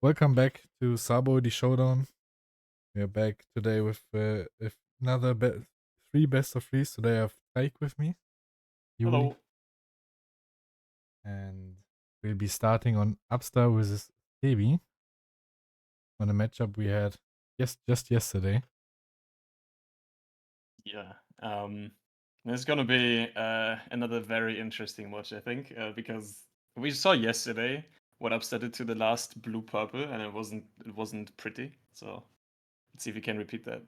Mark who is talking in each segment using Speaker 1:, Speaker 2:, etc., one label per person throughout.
Speaker 1: Welcome back to Sabo the Showdown. We are back today with another three best of threes. Today I have Taik with me, Juli,
Speaker 2: Hello.
Speaker 1: and we'll be starting on Abbster versus Sebi on a matchup we had just yesterday.
Speaker 2: Yeah. It's gonna be another very interesting watch, I think, because we saw yesterday what Upset did to the last blue purple, and it wasn't pretty. So let's see if we can repeat that.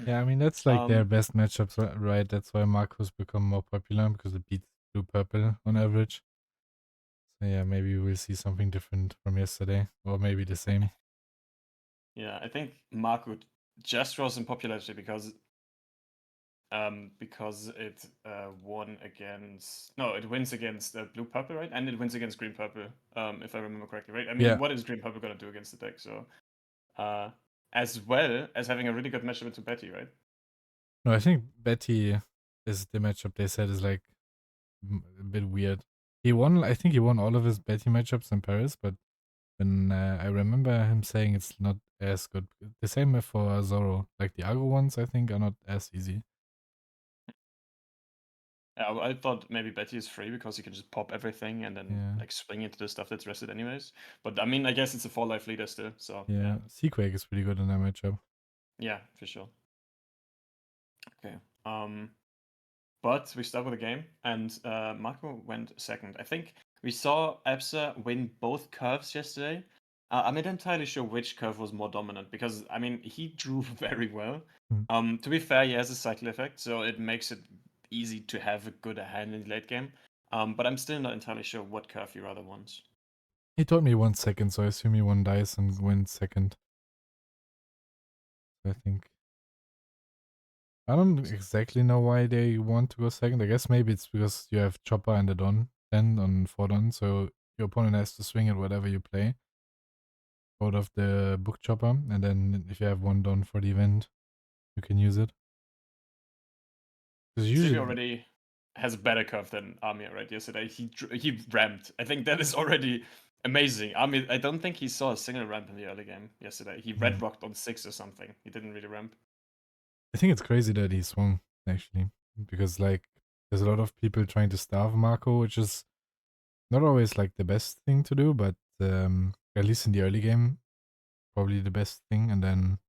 Speaker 1: Yeah, I mean that's like their
Speaker 2: um,
Speaker 1: best matchups, right? That's why Marco's become more popular because it beats blue purple on average. So yeah, maybe we'll see something different from yesterday, or maybe the same.
Speaker 2: yeah, I think Marco just rose in popularity because it won against it wins against blue purple, right? And it wins against green purple, if I remember correctly, right? I mean,
Speaker 1: Yeah,
Speaker 2: what is green purple gonna do against the deck? So uh, as well as having a really good matchup into Betty, right?
Speaker 1: no, I think Betty is the matchup they said is like a bit weird. He won. I think he won all of his Betty matchups in Paris, but when I remember him saying it's not as good. The same for Zoro. Like the Argo ones, I think are not as easy.
Speaker 2: Yeah, I thought maybe Betty is free because you can just pop everything and then
Speaker 1: Yeah,
Speaker 2: like swing into the stuff that's rested anyways. But I mean, I guess it's a 4 life leader still, so yeah,
Speaker 1: yeah. Sequake is pretty good in that matchup.
Speaker 2: yeah, for sure. Okay. But we start with the game, and Marco went second. I think we saw Abbster win both curves yesterday. I'm not entirely sure which curve was more dominant because I mean he drew very well.
Speaker 1: Mm.
Speaker 2: To be fair, he has a cycle effect, so it makes it easy to have a good hand in the late game. But I'm still not entirely sure what curve he rather wants.
Speaker 1: He told me 1 second, so I assume he won dice and went second. I think I don't exactly know why they want to go second. I guess maybe it's because you have Chopper and the Don then on 4 Don, so your opponent has to swing at whatever you play out of the book chopper, and then if you have 1 Don for the event, you can use it. Because
Speaker 2: Sebi
Speaker 1: usually,
Speaker 2: already has a better curve than Amir, right? Yesterday he ramped. I think that is already amazing. Amir, I don't think he saw a single ramp in the early game yesterday. He
Speaker 1: yeah.
Speaker 2: red rocked on 6 or something. He didn't really ramp.
Speaker 1: I think it's crazy that he swung actually, because like there's a lot of people trying to starve Marco, which is not always like the best thing to do, but at least in the early game, probably the best thing. And then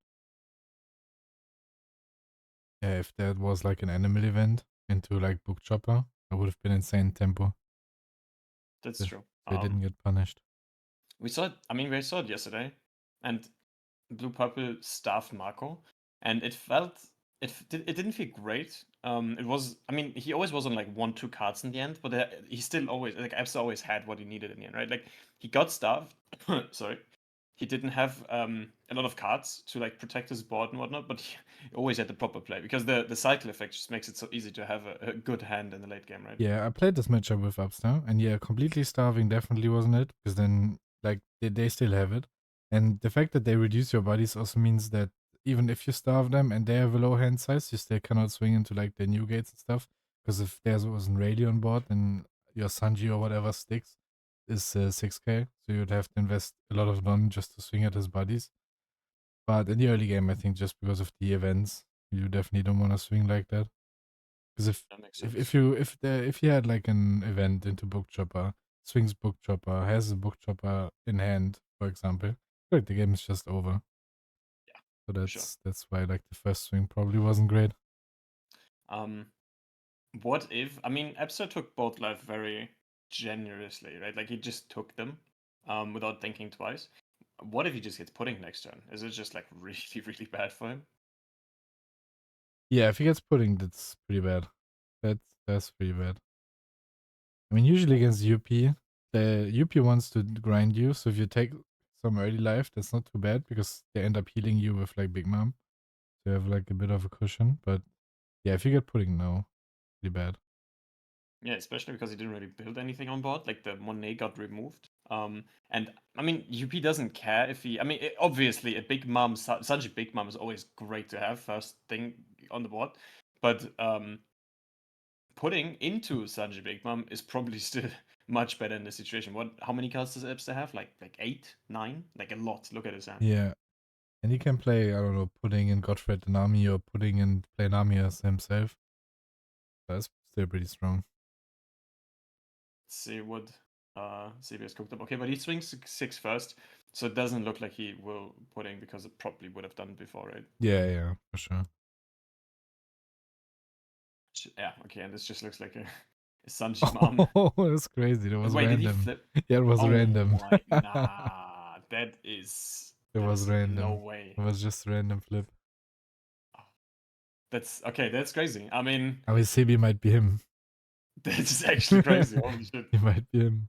Speaker 1: yeah, if that was like an animal event into like book chopper, that would have been insane tempo
Speaker 2: That's
Speaker 1: if
Speaker 2: true.
Speaker 1: they didn't get punished.
Speaker 2: We saw it. I mean, we saw it yesterday, and blue purple staffed Marco, and it didn't feel great. It was. I mean, he always was on like 1-2 cards in the end, but he still always like Absa always had what he needed in the end, right? Like he got staffed. Sorry, he didn't have a lot of cards to like protect his board and whatnot, but he always had the proper play because the cycle effect just makes it so easy to have a good hand in the late game, right?
Speaker 1: Yeah, I played this matchup with Abbster, and yeah, completely starving definitely wasn't it, because then like they still have it, and the fact that they reduce your bodies also means that even if you starve them and they have a low hand size, you still cannot swing into like the new gates and stuff. Because if there wasn't Rayleigh on board, then your Sanji or whatever sticks is 6k, so you'd have to invest a lot of Don just to swing at his bodies. But in the early game, I think just because of the events, you definitely don't want to swing like that. Because if
Speaker 2: That makes
Speaker 1: if
Speaker 2: sense.
Speaker 1: if you if you had like an event into book chopper, swings book chopper, has a book chopper in hand, for example, like the game is just over.
Speaker 2: Yeah,
Speaker 1: So
Speaker 2: for sure.
Speaker 1: that's why like the first swing probably wasn't great.
Speaker 2: Um, what if, I mean, Epster took both life very generously, right? Like he just took them without thinking twice. What if he just gets pudding next turn? Is it just like really, really bad for him?
Speaker 1: Yeah, if he gets pudding, that's pretty bad. That's pretty bad. I mean, usually against UP, the UP wants to grind you. So if you take some early life, that's not too bad because they end up healing you with like Big Mom. So you have like a bit of a cushion. But yeah, if you get pudding, no, pretty bad.
Speaker 2: Yeah, especially because he didn't really build anything on board. Like the Monet got removed. And I mean, UP doesn't care if he. I mean, obviously, a big mom, such a big mom, is always great to have first thing on the board. But putting into Sanji Big Mom is probably still much better in this situation. How many cards does Abbster have? Like 8, 9? Like a lot. Look at his hand.
Speaker 1: Yeah. And he can play, I don't know, putting in Godfred and Nami or putting in play Nami as himself. That's still pretty strong.
Speaker 2: Let's see what Sebi has cooked up. Okay, but he swings 6 first, so it doesn't look like he will putting because it probably would have done before, right?
Speaker 1: Yeah, for sure.
Speaker 2: Yeah, okay, and this just looks like a Sanji mom.
Speaker 1: Oh, that's crazy. That was
Speaker 2: Wait, did he
Speaker 1: random.
Speaker 2: flip?
Speaker 1: Yeah, it was
Speaker 2: Oh
Speaker 1: random.
Speaker 2: my, nah, that is no
Speaker 1: random.
Speaker 2: way.
Speaker 1: It was just a random flip.
Speaker 2: Oh, that's okay. That's crazy. I mean,
Speaker 1: I mean, Sebi might be him.
Speaker 2: that's actually crazy. Holy shit.
Speaker 1: He might be him.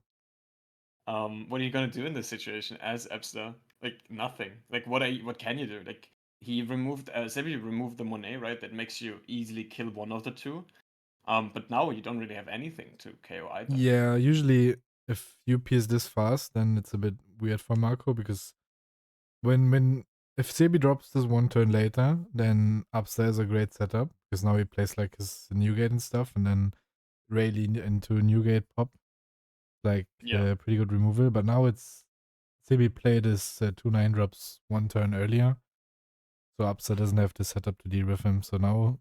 Speaker 2: What are you gonna do in this situation as Abbster? Like nothing. Like what can you do? Like he removed Sebi removed the Monet, right? That makes you easily kill one of the two. But now you don't really have anything to KO either.
Speaker 1: Yeah, usually if UP is this fast, then it's a bit weird for Marco because when if Sebi drops this one turn later, then Abbster is a great setup because now he plays like his Newgate and stuff, and then Rayleigh into Newgate pop, like
Speaker 2: Yeah.
Speaker 1: pretty good removal. But now it's Sebi played his 2/9 drops one turn earlier, so Abbster doesn't have to set up to deal with him. So now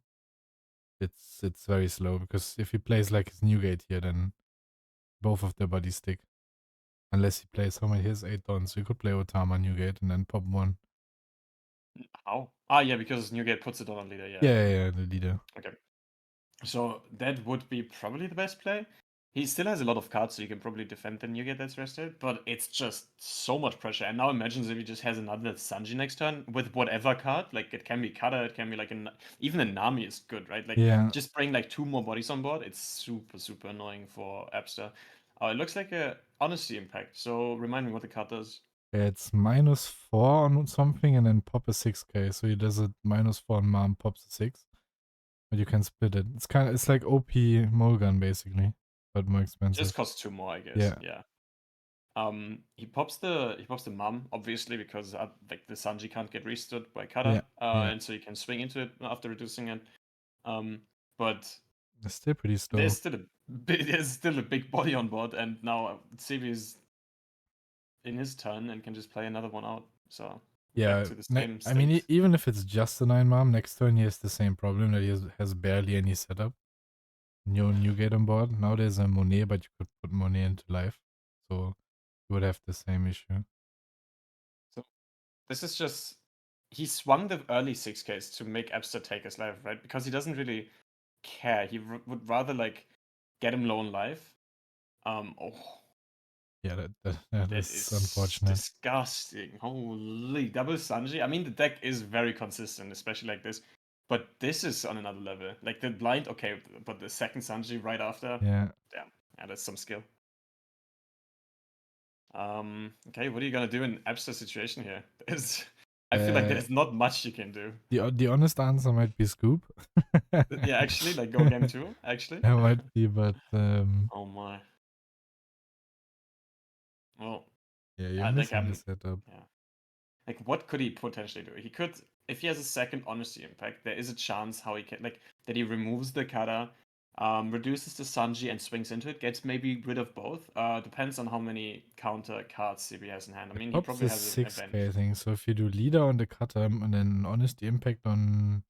Speaker 1: it's very slow because if he plays like his Newgate here, then both of their bodies stick. Unless he plays how many? He has 8 dons, so he could play Otama Newgate and then pop one.
Speaker 2: How? Ah, yeah, because Newgate puts it on leader. Yeah.
Speaker 1: Yeah, the leader.
Speaker 2: Okay. So that would be probably the best play. He still has a lot of cards, so you can probably defend the Newgate that's rested, but it's just so much pressure. And now imagine if he just has another Sanji next turn with whatever card. Like it can be Kata, it can be like even a Nami is good, right? Like
Speaker 1: Yeah,
Speaker 2: just bring like 2 more bodies on board. It's super annoying for Abbster. It looks like a honesty impact. So remind me what the card does.
Speaker 1: it's -4 on something and then pop a 6k. So he does it -4 on Mom, pops a 6. But you can split it. It's like OP Mulligan basically, but more expensive.
Speaker 2: Just costs 2 more, I guess.
Speaker 1: Yeah.
Speaker 2: Yeah. He pops the mom obviously because like the Sanji can't get restood by Kata,
Speaker 1: Yeah.
Speaker 2: and so you can swing into it after reducing it. But
Speaker 1: It's still pretty slow.
Speaker 2: there's still a big body on board, and now Sebi is in his turn and can just play another one out. So
Speaker 1: Yeah,
Speaker 2: back to the same
Speaker 1: I mean,
Speaker 2: state.
Speaker 1: even if it's just a 9 mom, next turn he has the same problem that he has barely any setup. Newgate on board. Now there's a Monet, but you could put Monet into life. So you would have the same issue.
Speaker 2: So this is just he swung the early 6Ks to make Abbster take his life, right? Because he doesn't really care. He would rather like get him low on life. Oh,
Speaker 1: Yeah, that
Speaker 2: that
Speaker 1: is
Speaker 2: is
Speaker 1: unfortunate.
Speaker 2: disgusting. Holy double Sanji. I mean, the deck is very consistent, especially like this. But this is on another level. Like the blind, okay, but the second Sanji right after,
Speaker 1: Yeah.
Speaker 2: damn, yeah, that's some skill. Okay, what are you gonna do in Abbster situation here? I feel like there's not much you can do.
Speaker 1: The honest answer might be Scoop.
Speaker 2: Yeah, actually, like go game 2, actually.
Speaker 1: It might be, but
Speaker 2: Oh my. Well,
Speaker 1: yeah, you're
Speaker 2: I think
Speaker 1: missing the setup.
Speaker 2: yeah. Like, what could he potentially do? He could, if he has a second honesty impact, there is a chance how he can, like, that he removes the Kata, reduces the Sanji and swings into it, gets maybe rid of both. Depends on how many counter cards CB has in hand. I mean, he
Speaker 1: Pops
Speaker 2: probably
Speaker 1: is
Speaker 2: has an
Speaker 1: 6k, I
Speaker 2: advantage.
Speaker 1: think. So if you do leader on the cutter and then honesty impact on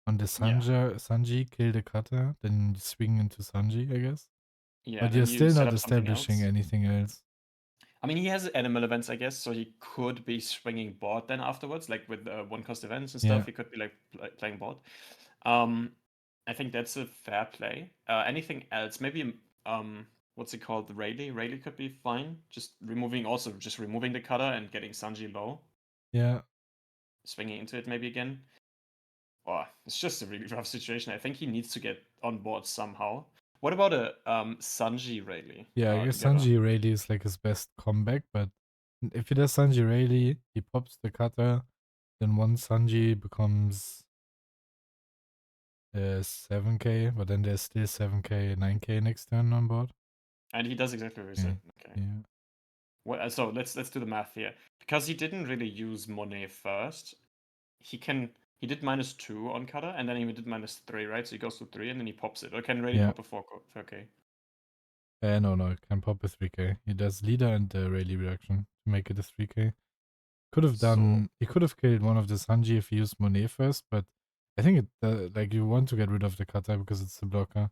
Speaker 1: the
Speaker 2: Yeah.
Speaker 1: Sanji, kill the cutter, then you swing into Sanji, I guess.
Speaker 2: Yeah,
Speaker 1: But
Speaker 2: and
Speaker 1: you're
Speaker 2: then you
Speaker 1: still
Speaker 2: set
Speaker 1: not
Speaker 2: up something
Speaker 1: establishing
Speaker 2: else.
Speaker 1: anything else.
Speaker 2: I mean, he has animal events, I guess, so he could be swinging board then afterwards, like with one cost events and stuff.
Speaker 1: Yeah.
Speaker 2: He could be like playing board. Um, I think that's a fair play. Anything else? Maybe what's it called? Rayleigh. Rayleigh could be fine. Just removing the cutter and getting Sanji low,
Speaker 1: Yeah.
Speaker 2: swinging into it maybe again. Oh, it's just a really rough situation. I think he needs to get on board somehow. What about a Sanji Rayleigh
Speaker 1: Yeah, I guess
Speaker 2: together?
Speaker 1: Sanji Rayleigh is like his best comeback, but if he does Sanji Rayleigh, he pops the cutter, then one Sanji becomes 7k, but then there's still 7k, 9k next turn on board.
Speaker 2: And he does exactly what we
Speaker 1: Okay.
Speaker 2: said. Okay.
Speaker 1: Yeah.
Speaker 2: Well, so let's do the math here. Because he didn't really use Monet first, he can He did -2 on cutter, and then he did -3, right? So he goes to 3, and then he pops it. Or can Rayleigh
Speaker 1: Yeah.
Speaker 2: pop a 4K?
Speaker 1: No, it can pop a 3k. He does leader and Rayleigh reaction to make it a 3k. Could have done. He could have killed one of the Sanji if he used Monet first, but I think it like you want to get rid of the kata because it's the blocker.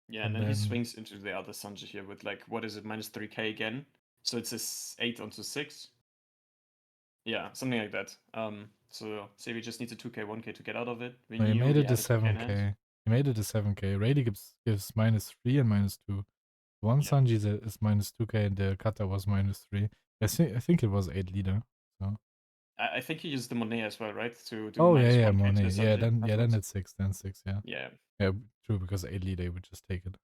Speaker 2: Yeah, and then he swings into the other Sanji here with like, what is it, -3k again? So it's a 8 onto 6. Yeah, something like that. So Sebi just needs a 2k, 1k to get out of it. We
Speaker 1: No, he
Speaker 2: knew
Speaker 1: made
Speaker 2: he
Speaker 1: it
Speaker 2: had
Speaker 1: a
Speaker 2: a 2k in hand.
Speaker 1: 7k. He made it a 7k. Rayleigh gives -3 and -2. One
Speaker 2: Yeah.
Speaker 1: Sanji is -2k and the kata was -3. I think it was 8 leader. So.
Speaker 2: I think he used the Monet as well, right? To do
Speaker 1: Oh
Speaker 2: -1k
Speaker 1: yeah,
Speaker 2: to
Speaker 1: Monet.
Speaker 2: Sanji.
Speaker 1: Then it's 6. Then 6. Yeah.
Speaker 2: Yeah.
Speaker 1: Yeah, true. Because 8 leader would just take it.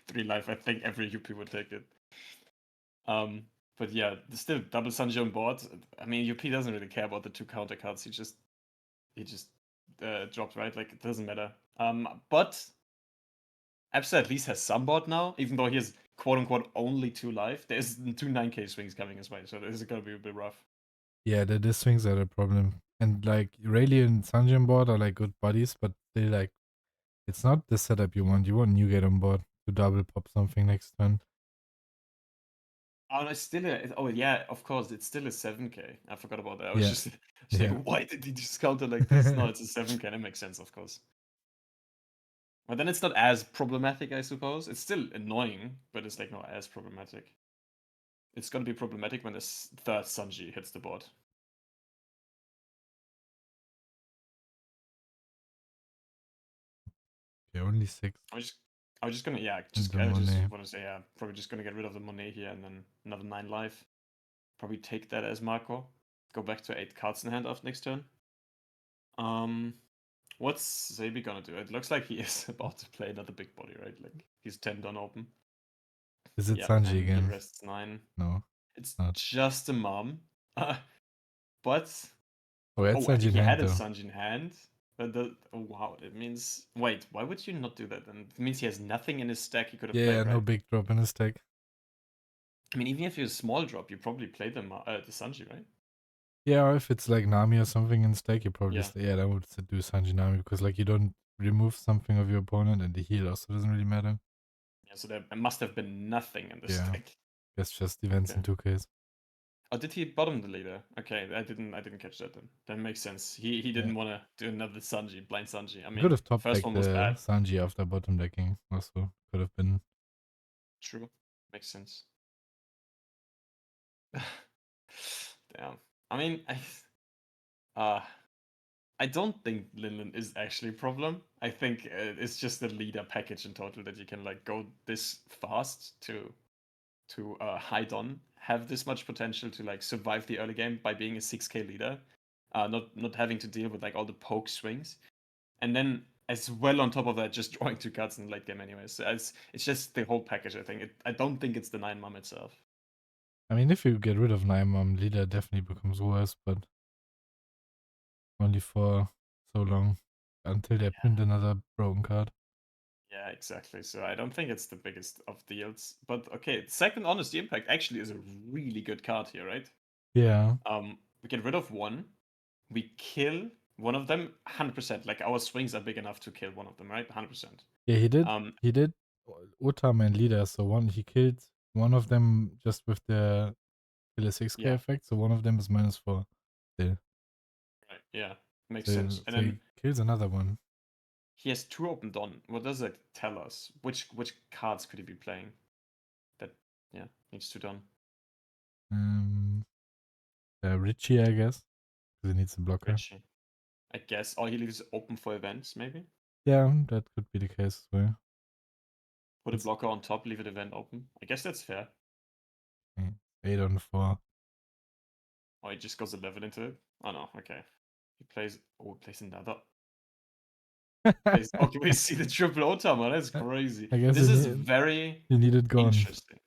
Speaker 2: 3 life. I think every UP would take it. But yeah, still double Sanji on board. I mean, UP doesn't really care about the 2 counter cards. He just dropped, right? Like, it doesn't matter. But Abbster at least has some board now, even though he has quote unquote only 2 life. There's 2 9k swings coming his way, so this is gonna be a bit rough.
Speaker 1: Yeah, the swings are the problem. And like Rayleigh and Sanji on board are like good buddies, but they like it's not the setup you want. You want Newgate on board to double pop something next turn.
Speaker 2: Oh, no, it's still oh yeah, of course, it's still a 7k. I forgot about that. I was
Speaker 1: Yeah.
Speaker 2: just
Speaker 1: Yeah.
Speaker 2: like, why did he just counter like this? No, it's a 7k. That makes sense, of course. But then it's not as problematic, I suppose. It's still annoying, but it's like not as problematic. It's gonna be problematic when this third Sanji hits the board.
Speaker 1: Okay, only 6.
Speaker 2: I was just gonna, yeah, I just want to say, yeah, probably just gonna get rid of the Monet here and then another 9 life. Probably take that as Marco. Go back to 8 cards in hand after next turn. What's Sebi gonna do? It looks like he is about to play another big body, right? Like he's 10 done open.
Speaker 1: Is it
Speaker 2: Yeah,
Speaker 1: Sanji
Speaker 2: and
Speaker 1: again?
Speaker 2: he rests 9.
Speaker 1: No.
Speaker 2: It's
Speaker 1: Not.
Speaker 2: just a mom. But
Speaker 1: Oh, it's Sanji in
Speaker 2: he
Speaker 1: hand
Speaker 2: had a
Speaker 1: though.
Speaker 2: Sanji in hand. But oh wow, it means wait, why would you not do that then? It means he has nothing in his stack he could have played,
Speaker 1: Yeah,
Speaker 2: right?
Speaker 1: no big drop in his deck.
Speaker 2: I mean, even if you're a small drop, you probably play the Sanji, right?
Speaker 1: Yeah, or if it's like Nami or something in stack, you probably
Speaker 2: Yeah.
Speaker 1: I would do Sanji Nami because like you don't remove something of your opponent and the heal also doesn't really matter.
Speaker 2: Yeah, so there must have been nothing in the
Speaker 1: Yeah.
Speaker 2: stack.
Speaker 1: Guess just events in 2Ks.
Speaker 2: Oh, did he bottom the leader? Okay, I didn't catch that then. That makes sense. He didn't want to do another Sanji, blind Sanji. I mean,
Speaker 1: could have top
Speaker 2: first
Speaker 1: decked
Speaker 2: one was bad.
Speaker 1: Sanji after bottom decking. Also could have been.
Speaker 2: True, makes sense. Damn. I mean, I don't think Linlin is actually a problem. I think it's just the leader package in total that you can like go this fast to hide on, have this much potential to like survive the early game by being a 6k leader, not having to deal with like all the poke swings, and then as well on top of that, just drawing 2 cards in the late game anyways. So it's just the whole package. I think I don't think it's the 9 mum itself.
Speaker 1: I mean, if you get rid of Naimam, leader definitely becomes worse, but only for so long until they print another broken card.
Speaker 2: Yeah, exactly. So I don't think it's the biggest of deals. But okay, second Honesty Impact actually is a really good card here, right?
Speaker 1: Yeah.
Speaker 2: We get rid of 1. We kill one of them 100%. Like our swings are big enough to kill one of them, right? 100%.
Speaker 1: Yeah, he did. He did Utam and leader. So he killed one of them just with the kill a 6k effect. So one of them is -4 still.
Speaker 2: Right. Yeah, makes
Speaker 1: So,
Speaker 2: sense. And
Speaker 1: so he
Speaker 2: then
Speaker 1: kills another one.
Speaker 2: he has 2 open Dawn. What does that tell us? Which cards could he be playing? That needs 2 Dawn.
Speaker 1: Richie, I guess, because he needs a blocker.
Speaker 2: Richie. I guess. Or he leaves open for events, maybe.
Speaker 1: Yeah, that could be the case as well.
Speaker 2: Put a blocker on top, leave an event open. I guess that's fair.
Speaker 1: 8 on 4.
Speaker 2: Or he just goes 11 into it. Oh no, okay. He plays another. Okay, we see the triple Otama. That's crazy.
Speaker 1: I guess
Speaker 2: this is very
Speaker 1: you need it gone.
Speaker 2: interesting.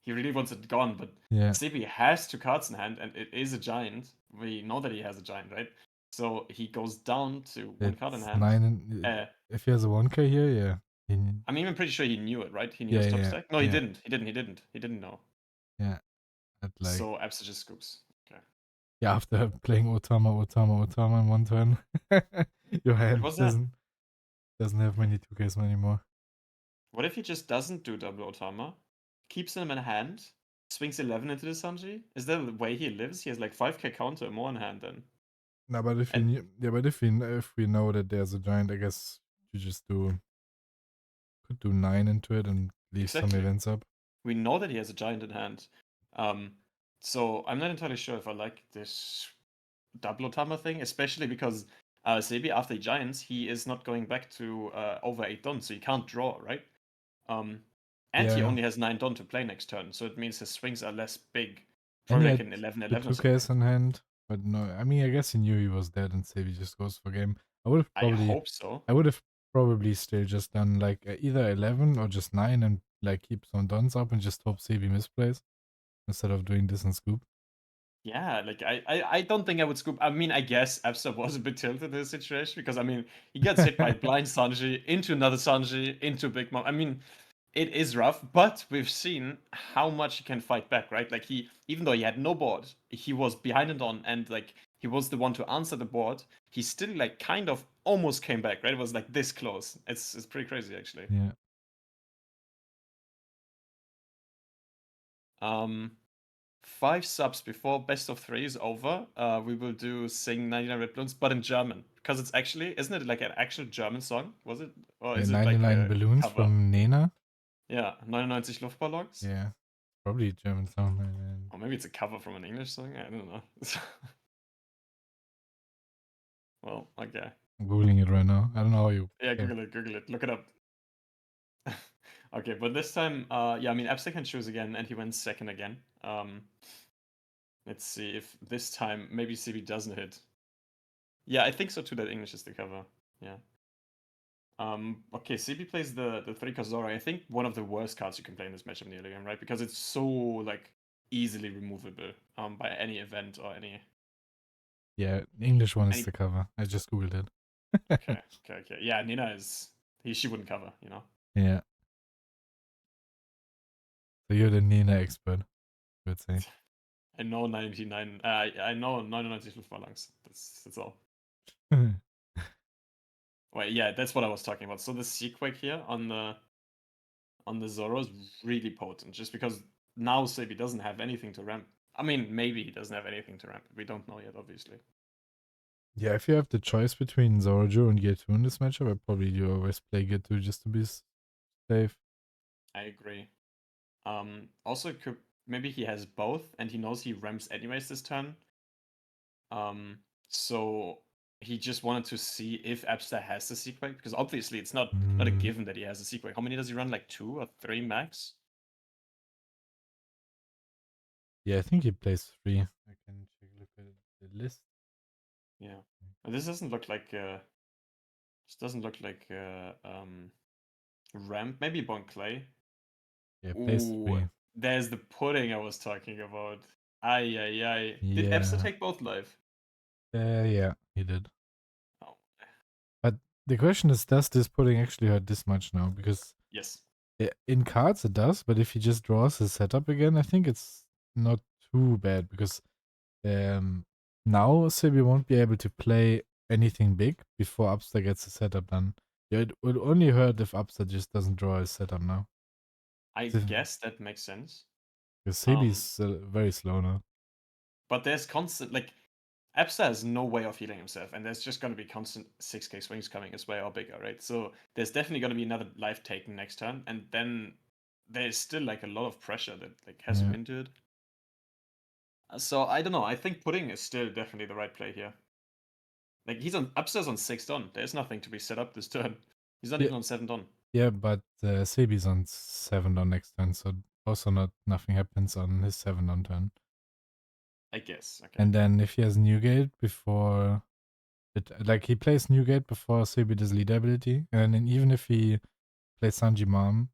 Speaker 2: He really wants it gone, but Sebi has 2 cards in hand, and it is a giant. We know that he has a giant, right? So he goes down to 1 card in hand.
Speaker 1: 9. If he has a 1k here, yeah.
Speaker 2: I'm even pretty sure he knew it, right? He knew his top stack. No, he didn't. He didn't know.
Speaker 1: Yeah.
Speaker 2: So Abbster just scoops. Okay.
Speaker 1: Yeah, after playing Otama in one turn, your
Speaker 2: What
Speaker 1: hand
Speaker 2: was that?
Speaker 1: doesn't have many 2Ks anymore.
Speaker 2: What if he just doesn't do double Otama, keeps them in hand, swings 11 into the Sanji? Is that the way he lives? He has like 5k counter more in hand then.
Speaker 1: No, but if
Speaker 2: And
Speaker 1: if we know that there's a giant, I guess you just could do 9 into it and leave some
Speaker 2: exactly.
Speaker 1: events up.
Speaker 2: We know that he has a giant in hand. Um, so I'm not entirely sure if I like this double Otama thing, especially because Sebi, after Giants, he is not going back to over 8 Don, so he can't draw, right? Um, and he
Speaker 1: Yeah,
Speaker 2: only has 9 Don to play next turn, so it means his swings are less big.
Speaker 1: and he
Speaker 2: Probably like
Speaker 1: had
Speaker 2: an
Speaker 1: the
Speaker 2: 11-11 or
Speaker 1: 2Ks
Speaker 2: something.
Speaker 1: in hand, but no, I mean, I guess he knew he was dead and Sebi just goes for game. I would have
Speaker 2: I
Speaker 1: probably,
Speaker 2: hope so.
Speaker 1: I would have probably still just done like either 11 or just 9 and like keep some dons up and just hope Sebi misplays instead of doing this in scoop.
Speaker 2: Yeah, like I don't think I would scoop. I mean, I guess Abbster was a bit tilted in this situation because I mean he gets hit by blind Sanji into another Sanji into Big Mom. I mean, it is rough, but we've seen how much he can fight back, right? Like he, even though he had no board, he was behind and on, and like he was the one to answer the board. He still like kind of almost came back, right? It was like this close. It's pretty crazy actually.
Speaker 1: Yeah.
Speaker 2: Um, 5 subs before best of 3 is over. We will do Sing 99 Red Balloons, but in German because it's actually, isn't it like an actual German song? Was it, or
Speaker 1: Yeah,
Speaker 2: is it like
Speaker 1: 99
Speaker 2: a
Speaker 1: balloons
Speaker 2: cover?
Speaker 1: from Nena.
Speaker 2: Yeah, 99 Luftballons.
Speaker 1: Yeah, probably a German song. And
Speaker 2: Or maybe it's a cover from an English song. I don't know. Well, okay.
Speaker 1: I'm googling it right now. I don't know how you.
Speaker 2: Yeah,
Speaker 1: Yeah,
Speaker 2: Google it, look it up. Okay, but this time, yeah, I mean, Abbster can choose again, and he went second again. Let's see if this time maybe CB doesn't hit. Yeah, I think so too. That English is the cover. Yeah. Okay, CB plays the 3 Kazora. I think one of the worst cards you can play in this matchup near the game, right? Because it's so like easily removable by any event or any
Speaker 1: yeah. The English one is
Speaker 2: any.
Speaker 1: the cover. I just googled it.
Speaker 2: Okay. Yeah, Nina is she wouldn't cover, you know.
Speaker 1: Yeah. So you're the Nena expert, I would say.
Speaker 2: I know 99. I know 99 Luftballons. That's all. Wait, yeah, that's what I was talking about. So the Sequake here on the Zoro is really potent, just because now Sebi doesn't have anything to ramp. I mean, maybe he doesn't have anything to ramp. We don't know yet, obviously.
Speaker 1: Yeah, if you have the choice between Zoroju and Gear 2 in this matchup, I probably do always play Gear 2 just to be safe.
Speaker 2: I agree. Also, maybe he has both, and he knows he ramps anyways this turn. So he just wanted to see if Abbster has the Sequake, because obviously it's not a given that he has a Sequake. How many does he run? Like 2 or 3 max?
Speaker 1: Yeah, I think he plays 3. I can check look at the list.
Speaker 2: Yeah. This doesn't look like ramp. Maybe Bon Clay.
Speaker 1: Yeah, plays
Speaker 2: Ooh,
Speaker 1: 3.
Speaker 2: there's the pudding I was talking about. Ay ay ay. Did Abbster
Speaker 1: Yeah.
Speaker 2: take both live?
Speaker 1: Yeah, he did.
Speaker 2: Oh,
Speaker 1: But the question is, does this pudding actually hurt this much now? Because
Speaker 2: yes.
Speaker 1: in cards it does, but if he just draws his setup again, I think it's not too bad because now Sebi won't be able to play anything big before Abbster gets his setup done. Yeah, it would only hurt if Abbster just doesn't draw his setup now.
Speaker 2: I guess that makes sense.
Speaker 1: Because
Speaker 2: Um,
Speaker 1: Sebi's very slow now.
Speaker 2: but there's constant like Abbster has no way of healing himself, and there's just going to be constant 6k swings coming his way or bigger, right? So there's definitely going to be another life taken next turn, and then there's still like a lot of pressure that like has him
Speaker 1: Yeah.
Speaker 2: into it. So I don't know. I think pudding is still definitely the right play here. Like he's on upstairs on 6 Don. There's nothing to be set up this turn. He's not
Speaker 1: Yeah,
Speaker 2: even on 7 Don.
Speaker 1: yeah, but Sebi's on 7 on next turn, so also nothing happens on his 7 on turn.
Speaker 2: I guess. Okay.
Speaker 1: And then if he has Newgate before like he plays Newgate before Sebi does lead ability, and then even if he plays Sanji Mom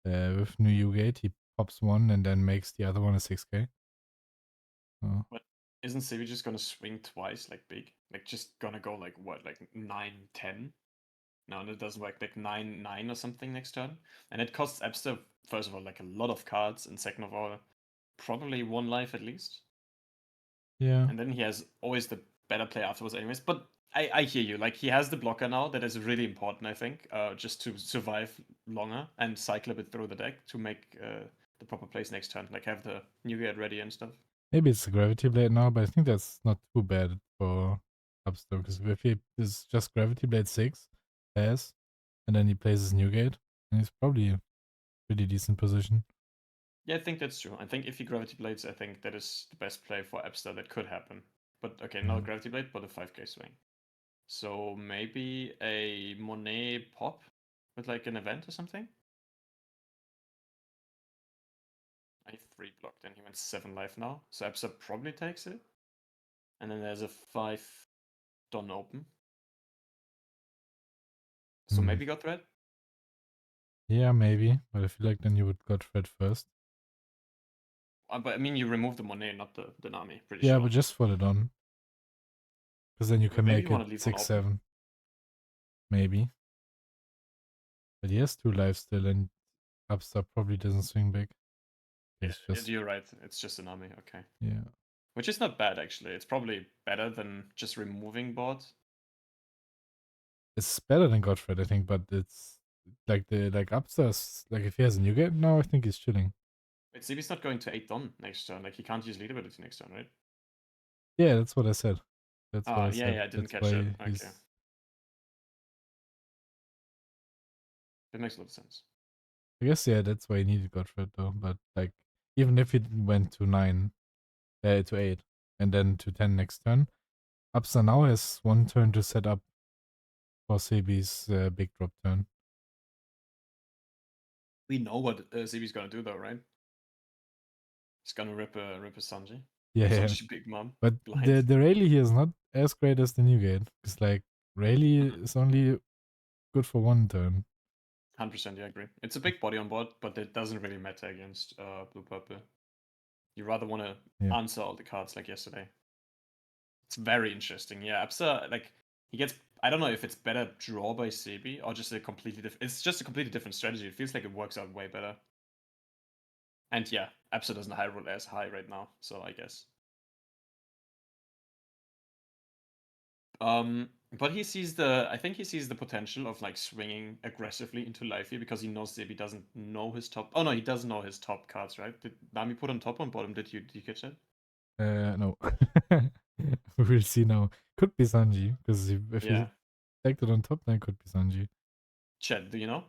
Speaker 1: with Newgate, he pops one and then makes the other one a 6k. Oh.
Speaker 2: But isn't Sebi just gonna swing twice like big? Like just gonna go like what, like 9-10? No, and it doesn't work. Like 9-9 or something next turn. And it costs Abbster, first of all, like a lot of cards, and second of all, probably 1 life at least.
Speaker 1: Yeah.
Speaker 2: And then he has always the better play afterwards, anyways. But I hear you. Like he has the blocker now that is really important, I think, just to survive longer and cycle a bit through the deck to make the proper plays next turn. Like have the new gear ready and stuff.
Speaker 1: Maybe it's a Gravity Blade now, but I think that's not too bad for Abbster, because if he is just Gravity Blade 6, pass, and then he plays his Newgate, and he's probably a pretty decent position.
Speaker 2: Yeah, I think that's true. I think if he Gravity Blades, I think that is the best play for Abbster that could happen. But okay, not a
Speaker 1: Yeah.
Speaker 2: Gravity Blade, but a 5k swing. So maybe a Monet pop with like an event or something? I 3 blocked and he went 7 life now. So Abbster probably takes it. And then there's a 5 Don open. So
Speaker 1: Hmm.
Speaker 2: maybe got thread?
Speaker 1: Yeah, maybe, but I feel like then you would got Fred first.
Speaker 2: But I mean, you remove the Monet, not the Nami, pretty
Speaker 1: Yeah,
Speaker 2: sure.
Speaker 1: but just for the Don. Because then you can
Speaker 2: Maybe
Speaker 1: make
Speaker 2: you
Speaker 1: it
Speaker 2: want to leave one
Speaker 1: 6,
Speaker 2: open?
Speaker 1: 7. Maybe. But he has 2 lives still, and Upstar probably doesn't swing big.
Speaker 2: Yeah,
Speaker 1: It's just,
Speaker 2: you're right. It's just a Nami, okay.
Speaker 1: yeah.
Speaker 2: Which is not bad, actually. It's probably better than just removing board.
Speaker 1: It's better than Godfred, I think, but it's like Upstairs, like if he has a new game now, I think he's chilling.
Speaker 2: Wait, Sebi's not going to 8 Don next turn. Like, he can't use lead ability next turn, right?
Speaker 1: Yeah, that's what I said. That's what
Speaker 2: Ah,
Speaker 1: I
Speaker 2: yeah,
Speaker 1: said.
Speaker 2: yeah, I didn't
Speaker 1: That's
Speaker 2: catch that.
Speaker 1: why
Speaker 2: Okay.
Speaker 1: he's.
Speaker 2: That makes a lot of sense.
Speaker 1: I guess yeah, that's why he needed Godfred though. But like, even if it went to 9, to 8, and then to 10 next turn, Upstar now has 1 turn to set up for Sebi's big drop turn.
Speaker 2: We know what Sebi's gonna do, though, right? He's gonna rip a Sanji.
Speaker 1: Yeah, yeah.
Speaker 2: Sanji Big Mom.
Speaker 1: But
Speaker 2: Blind.
Speaker 1: the Rayleigh here is not as great as the Newgate. Because like Rayleigh
Speaker 2: Mhm.
Speaker 1: is only good for 1 turn.
Speaker 2: 100%, yeah, I agree. It's a big body on board, but it doesn't really matter against blue purple. You rather want to
Speaker 1: Yeah.
Speaker 2: answer all the cards like yesterday. It's very interesting. Yeah, Absa, like, he gets. I don't know if it's better draw by Sebi or just a completely different. It's just a completely different strategy. It feels like it works out way better. And yeah, Absa doesn't high roll as high right now, so I guess. But he sees the. I think he sees the potential of like swinging aggressively into Lifey because he knows Sebi doesn't know his top. Oh no, he does know his top cards, right? Did Nami put on top or on bottom? Did you catch that?
Speaker 1: No. We'll see now. Could be Sanji, because if he
Speaker 2: Yeah.
Speaker 1: stacked it on top, then it could be Sanji.
Speaker 2: Chat, do you know?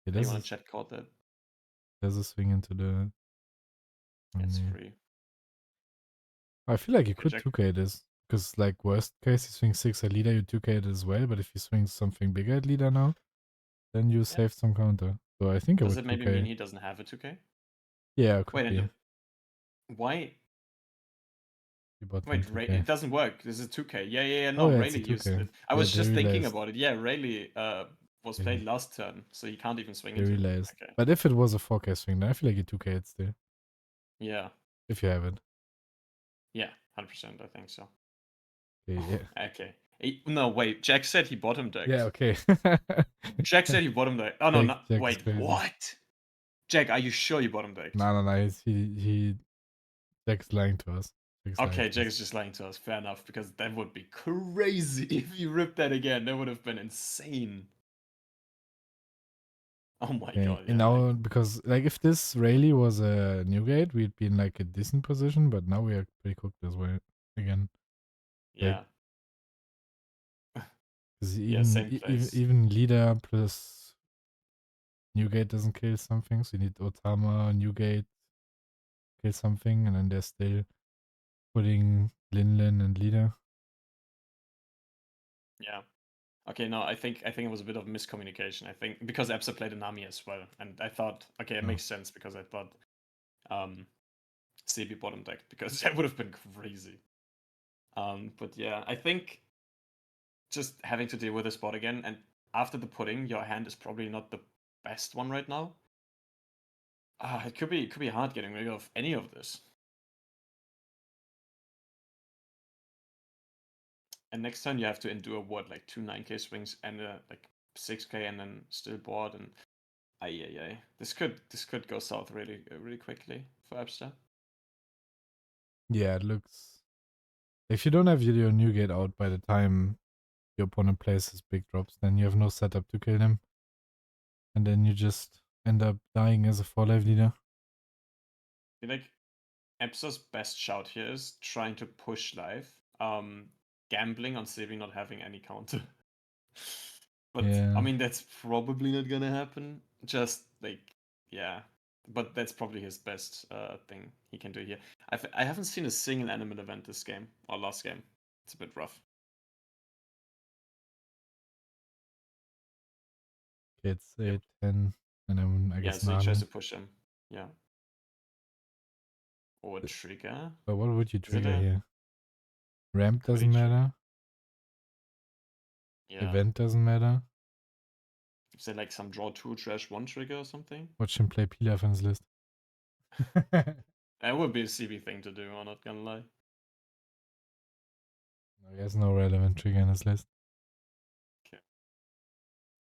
Speaker 1: It
Speaker 2: Anyone in chat caught that?
Speaker 1: does a swing into the.
Speaker 2: It's free.
Speaker 1: I feel like you
Speaker 2: Okay,
Speaker 1: could
Speaker 2: Jack.
Speaker 1: 2k this. Because, like, worst case, you swing 6 at leader, you 2k it as well. But if you swing something bigger at leader now, then you
Speaker 2: Yeah.
Speaker 1: save some counter. So I think I
Speaker 2: Does
Speaker 1: would
Speaker 2: it maybe mean
Speaker 1: 2k.
Speaker 2: he doesn't have a 2K?
Speaker 1: Yeah, it could
Speaker 2: Wait,
Speaker 1: be.
Speaker 2: and why?
Speaker 1: You bought him
Speaker 2: Wait,
Speaker 1: 2k.
Speaker 2: It doesn't work. This is 2K. Yeah, yeah, yeah.
Speaker 1: Oh,
Speaker 2: No,
Speaker 1: yeah, it's a
Speaker 2: Rayleigh used
Speaker 1: 2k.
Speaker 2: it. I
Speaker 1: Yeah,
Speaker 2: was
Speaker 1: they
Speaker 2: just thinking
Speaker 1: realized.
Speaker 2: about it. Yeah, Rayleigh was
Speaker 1: They,
Speaker 2: played last turn, so he can't even swing
Speaker 1: they
Speaker 2: into it.
Speaker 1: realized.
Speaker 2: Okay.
Speaker 1: But if it was a 4k swing, then I feel like you 2k it still.
Speaker 2: Yeah.
Speaker 1: If you have it.
Speaker 2: Yeah, 100%. I think so.
Speaker 1: Okay, yeah.
Speaker 2: Okay. No, wait. Jack said he bottom
Speaker 1: Yeah,
Speaker 2: decked.
Speaker 1: okay.
Speaker 2: Jack said he bottom decked. Oh no, no.
Speaker 1: Jack is
Speaker 2: Wait,
Speaker 1: crazy.
Speaker 2: what? Jack, are you sure you bottom decked?
Speaker 1: No, he Jack's lying to us. Jack's lying
Speaker 2: Okay,
Speaker 1: to
Speaker 2: Jack
Speaker 1: us.
Speaker 2: is just lying to us. Fair enough, because that would be crazy if you ripped that again. That would have been insane. Oh my
Speaker 1: Okay,
Speaker 2: god,
Speaker 1: and
Speaker 2: yeah, like
Speaker 1: now because like if this Rayleigh was a Newgate, we'd be in like a decent position, but now we are pretty cooked as well again. Like
Speaker 2: yeah,
Speaker 1: because
Speaker 2: yeah,
Speaker 1: even
Speaker 2: same place.
Speaker 1: even leader plus Newgate doesn't kill something, so you need Otama, Newgate kill something, and then they're still putting Linlin and leader.
Speaker 2: Yeah. Okay, no, I think it was a bit of miscommunication. I think because Epsa played a Nami as well, and I thought, okay, it
Speaker 1: Oh.
Speaker 2: makes sense because I thought Sebi bottom decked because that would have been crazy. But yeah, I think just having to deal with this bot again, and after the pudding, your hand is probably not the best one right now. It could be hard getting rid of any of this. And next time you have to endure what, like 2 9k swings and like 6k, and then still board, and ay. This could go south really really quickly for Abbster.
Speaker 1: Yeah, it looks. If you don't have your new gate out by the time your opponent plays his big drops, then you have no setup to kill him. And then you just end up dying as a 4-life leader.
Speaker 2: I feel like Abbster's best shout here is trying to push life, gambling on Sebi not having any counter. But
Speaker 1: Yeah.
Speaker 2: I mean, that's probably not gonna happen. Just like, yeah. But that's probably his best thing he can do here. I haven't seen a single animal event this game or last game. It's a bit rough.
Speaker 1: Okay, it's
Speaker 2: Yep.
Speaker 1: 10, and then I
Speaker 2: Yeah,
Speaker 1: guess
Speaker 2: so he tries
Speaker 1: Nami.
Speaker 2: to push him. Yeah. Or a trigger.
Speaker 1: But what would you
Speaker 2: Is it
Speaker 1: trigger
Speaker 2: a
Speaker 1: here? Ramp
Speaker 2: could be
Speaker 1: doesn't
Speaker 2: trigger?
Speaker 1: matter.
Speaker 2: Yeah.
Speaker 1: Event doesn't matter.
Speaker 2: Is there like some draw 2, trash 1 trigger or something?
Speaker 1: Watch him play Pilaf on his list.
Speaker 2: That would be a CB thing to do, I'm not gonna lie.
Speaker 1: No, he has no relevant trigger in his list.
Speaker 2: Okay.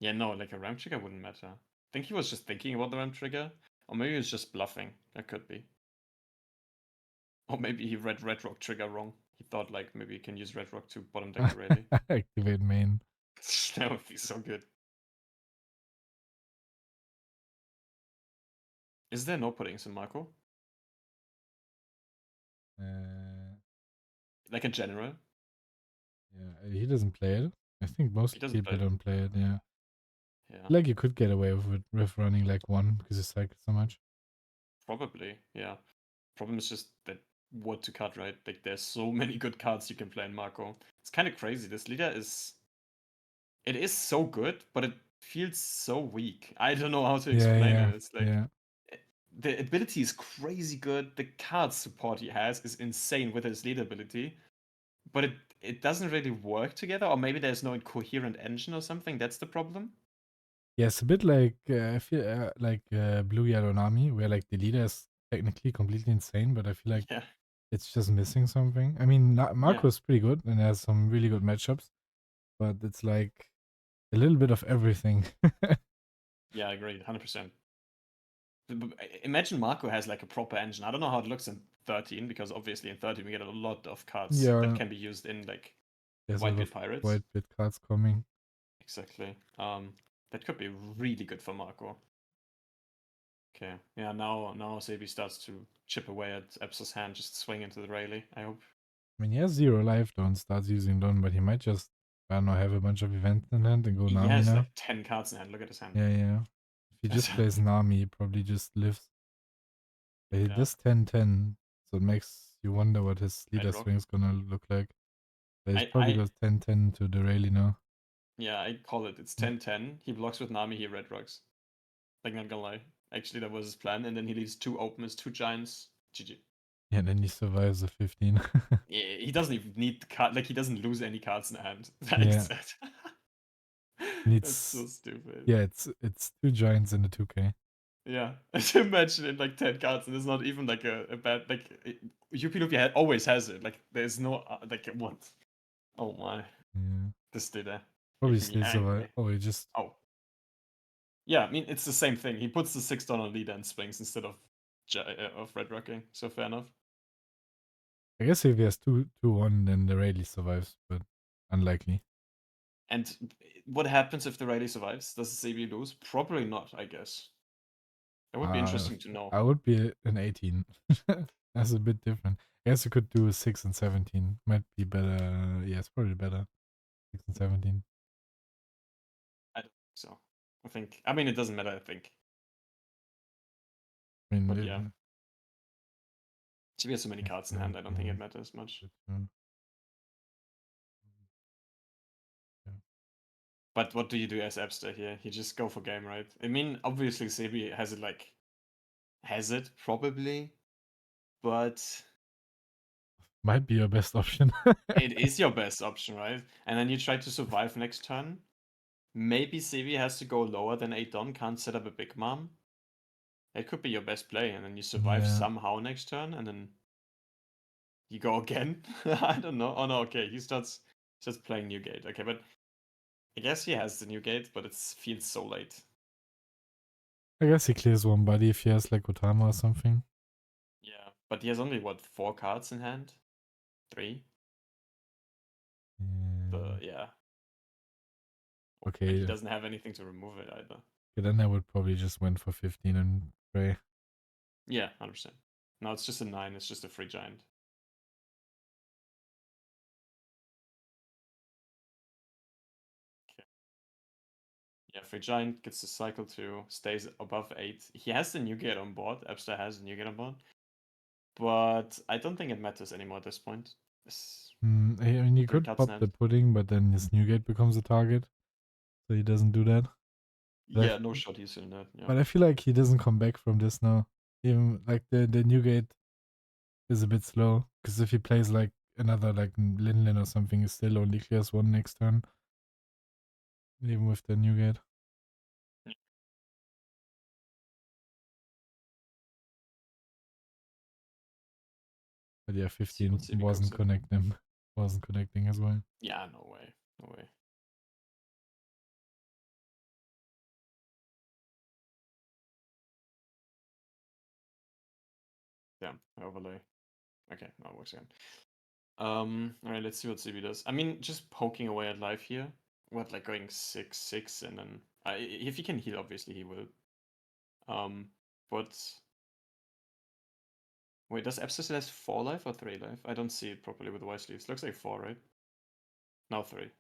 Speaker 2: Yeah, no, like a ramp trigger wouldn't matter. I think he was just thinking about the ramp trigger. Or maybe he was just bluffing. That could be. Or maybe he read Red Rock trigger wrong. He thought like maybe he can use Red Rock to bottom deck the rally.
Speaker 1: Activate main.
Speaker 2: That would be so good. Is there no puddings in Marco? Like in general?
Speaker 1: Yeah, he doesn't play it. I think most
Speaker 2: He doesn't
Speaker 1: people
Speaker 2: play it.
Speaker 1: don't play it, yeah.
Speaker 2: Yeah.
Speaker 1: Like you could get away with running like one because you cycle so much.
Speaker 2: Probably, yeah. Problem is just that what to cut, right? Like there's so many good cards you can play in Marco. It's kind of crazy. This leader is it is so good, but it feels so weak. I don't know how to explain it. It's like
Speaker 1: Yeah.
Speaker 2: the ability is crazy good. The card support he has is insane with his leader ability, but it doesn't really work together. Or maybe there's no coherent engine or something. That's the problem.
Speaker 1: Yeah, it's a bit like I feel like Blue Yellow Nami, where like the leader is technically completely insane, but I feel like
Speaker 2: Yeah,
Speaker 1: it's just missing something. I mean,
Speaker 2: yeah,
Speaker 1: Marco's pretty good and has some really good matchups, but it's like a little bit of everything.
Speaker 2: yeah. Agreed, 100%. Imagine Marco has like a proper engine. I don't know how it looks in 13 because obviously in 13 we get a lot of cards that
Speaker 1: Yeah,
Speaker 2: can be used in like
Speaker 1: there's a lot
Speaker 2: Whitebeard
Speaker 1: of
Speaker 2: Pirates.
Speaker 1: white bit cards coming.
Speaker 2: Exactly. That could be really good for Marco. Okay. Yeah. Now Sebi starts to chip away at Epsa's hand, just swing into the rally. I hope.
Speaker 1: I mean, he has 0 life, Don starts using Don, but he might just, I don't know, have a bunch of events in hand and go
Speaker 2: He
Speaker 1: Nami
Speaker 2: has
Speaker 1: now.
Speaker 2: like 10 cards in hand. Look at his hand.
Speaker 1: Yeah. If he just plays Nami, he probably just lives. But he does 10-10, so it makes you wonder what his leader
Speaker 2: Bedrock.
Speaker 1: swing is gonna look like. But he's
Speaker 2: I
Speaker 1: probably goes 10-10 to the rally now.
Speaker 2: Yeah, I call it. It's 10-10. He blocks with Nami, he red rocks. Like, not gonna lie. Actually, that was his plan, and then he leaves 2 open as 2 giants. GG.
Speaker 1: Yeah, then he survives the 15.
Speaker 2: Yeah, he doesn't even need the card. Like, he doesn't lose any cards in hand.
Speaker 1: Yeah.
Speaker 2: That's so stupid.
Speaker 1: Yeah, it's 2 giants in the 2K.
Speaker 2: Yeah, imagine it like 10 cards, and it's not even like a bad like. UP Luffy always has it. Like, there's no like what? Oh my,
Speaker 1: Yeah.
Speaker 2: this leader
Speaker 1: Probably
Speaker 2: making me
Speaker 1: still survive.
Speaker 2: angry.
Speaker 1: Oh, he just.
Speaker 2: Oh, yeah. I mean, it's the same thing. He puts the $6 leader and swings instead of red rocking. So fair enough.
Speaker 1: I guess if he has 2-1, then the rally survives, but unlikely.
Speaker 2: And what happens if the rally survives? Does Sebi lose? Probably not, I guess. That would be interesting to know.
Speaker 1: I would be an 18. That's a bit different. I guess you could do a 6 and 17. Might be better. Yeah, it's probably better. 6 and 17.
Speaker 2: I don't think so. I mean, it doesn't matter, I think.
Speaker 1: I mean,
Speaker 2: But yeah. Sebi has so many cards in hand, I don't think it matters much. But what do you do as Abbster here? You just go for game, right? I mean, obviously Sebi has it like probably, but
Speaker 1: might be your best option.
Speaker 2: it is your best option, right? And then you try to survive next turn. Maybe Sebi has to go lower than 8 Don, can't set up a big mom. It could be your best play, and then you survive somehow next turn, and then you go again. I don't know. Oh no, okay, he starts just playing new gate. Okay, but I guess he has the new gate, but it feels so late.
Speaker 1: I guess he clears one body if he has like Otama or something.
Speaker 2: Yeah. But he has only, what, 4 cards in hand? 3?
Speaker 1: Yeah.
Speaker 2: Yeah.
Speaker 1: Okay.
Speaker 2: And he doesn't have anything to remove it either.
Speaker 1: Yeah, then I would probably just win for 15 and pray.
Speaker 2: Yeah, 100%. No, it's just a 9. It's just a free giant. Okay. Yeah, free giant gets the cycle 2, stays above 8. He has the new gate on board. Abbster has the new gate on board. But I don't think it matters anymore at this point.
Speaker 1: I mean, you
Speaker 2: 3
Speaker 1: could
Speaker 2: cards in
Speaker 1: pop the
Speaker 2: hand.
Speaker 1: pudding, but then his Newgate becomes a target. So he doesn't do that.
Speaker 2: Yeah, no shot he's in that. Yeah.
Speaker 1: But I feel like he doesn't come back from this now. Even like the Newgate is a bit slow. Because if he plays like another like Lin or something, he still only clears 1 next turn. Even with the Newgate. But yeah, 15 wasn't connecting as well.
Speaker 2: Yeah, no way. No way. Damn, overlay. Okay, now it works again. Alright, let's see what Sebi does. I mean, just poking away at life here. What, like going 6-6 and then if he can heal, obviously he will. But wait, does Abbster still has 4 life or 3 life? I don't see it properly with the white sleeves. Looks like 4, right? Now 3.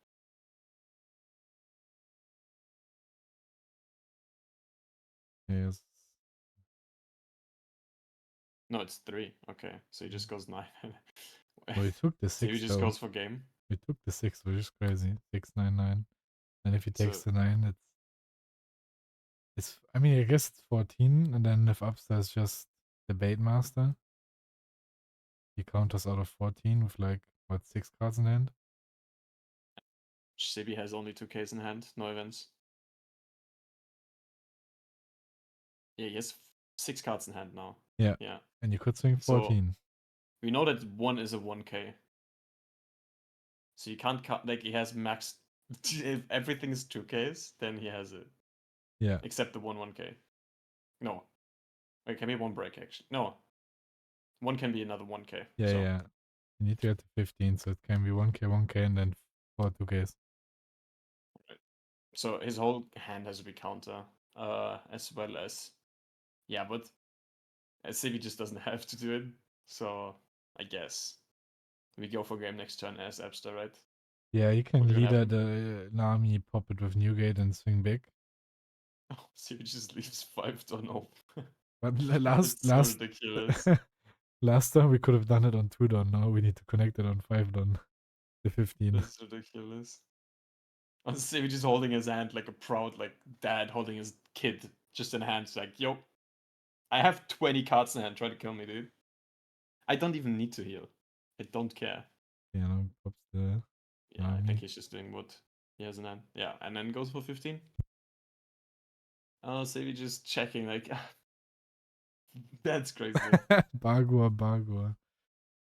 Speaker 1: Yes.
Speaker 2: No, it's 3. Okay, so he just goes 9.
Speaker 1: Well, he took the
Speaker 2: So he
Speaker 1: 6
Speaker 2: just
Speaker 1: though.
Speaker 2: goes for game.
Speaker 1: He took the 6, which is crazy. 699. And if he takes
Speaker 2: So
Speaker 1: the 9, it's I mean, I guess it's 14, and then if Abbster is just the bait master, he counters out of 14 with like, what, 6 cards in hand?
Speaker 2: Sebi has only 2Ks in hand, no events. Yeah, he has 6 cards in hand now.
Speaker 1: Yeah.
Speaker 2: Yeah.
Speaker 1: And you could swing 14.
Speaker 2: So we know that 1 is a 1K. So you can't cut, like, he has max. If everything is 2Ks, then he has it.
Speaker 1: Yeah.
Speaker 2: Except the 1K. No. It can be 1 break, actually. No. 1 can be another 1K.
Speaker 1: Yeah,
Speaker 2: so.
Speaker 1: yeah. You need to get to 15, so it can be 1K, 1K, and then 4 2Ks.
Speaker 2: Right. So his whole hand has to be counter. As well as. Yeah, but Sebi just doesn't have to do it. So I guess we go for game next turn as Abbster, right?
Speaker 1: Yeah, you can
Speaker 2: What's gonna
Speaker 1: leader
Speaker 2: happen?
Speaker 1: the Nami, pop it with Newgate, and swing big.
Speaker 2: Oh, Sebi just leaves 5 don't know.
Speaker 1: But
Speaker 2: It's so ridiculous.
Speaker 1: last time we could have done it on 2 don. Now we need to connect it on 5 don. The 15.
Speaker 2: That's ridiculous. Sebi just holding his hand like a proud like dad holding his kid just in hand. It's like, yo, I have 20 cards in hand. Try to kill me, dude. I don't even need to heal. I don't care.
Speaker 1: Yeah, no, pops the
Speaker 2: Yeah, I
Speaker 1: Nami.
Speaker 2: think he's just doing what he has in hand. Yeah, and then goes for 15. Oh, Sebi just checking like that's crazy.
Speaker 1: Bagua.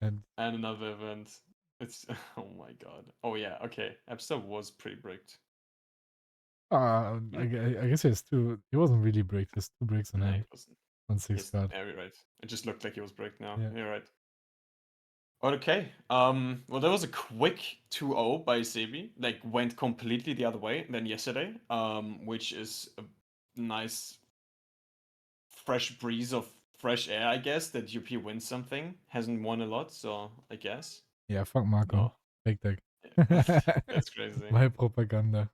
Speaker 1: And
Speaker 2: another event. It's oh my god. Oh yeah, okay. Abbster was pretty bricked.
Speaker 1: I guess he has 2. He wasn't really bricked. He has 2 breaks in
Speaker 2: Nah,
Speaker 1: hand
Speaker 2: he wasn't.
Speaker 1: on 6 card.
Speaker 2: Yeah, you're right. It just looked like he was bricked now.
Speaker 1: Yeah.
Speaker 2: You're right. Okay. Well, that was a quick 2-0 by Sebi. Like, went completely the other way than yesterday. Which is a nice fresh breeze of fresh air, I guess. That UP wins something. Hasn't won a lot, so I guess.
Speaker 1: Yeah, fuck Marco.
Speaker 2: Oh,
Speaker 1: Fake deck.
Speaker 2: that's crazy.
Speaker 1: My propaganda.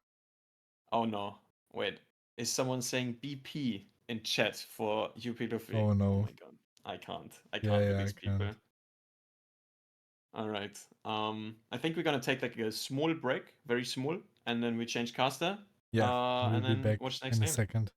Speaker 2: Oh no. Wait. Is someone saying BP in chat for UP Luffy?
Speaker 1: Oh no.
Speaker 2: Oh my god. I can't. I
Speaker 1: Yeah,
Speaker 2: can't with
Speaker 1: yeah,
Speaker 2: these
Speaker 1: I can't.
Speaker 2: people. Alright. I think we're gonna take like a small break, very small, and then we change caster.
Speaker 1: Yeah, we'll
Speaker 2: and
Speaker 1: be
Speaker 2: then
Speaker 1: back
Speaker 2: watch the next
Speaker 1: in a
Speaker 2: game.
Speaker 1: second.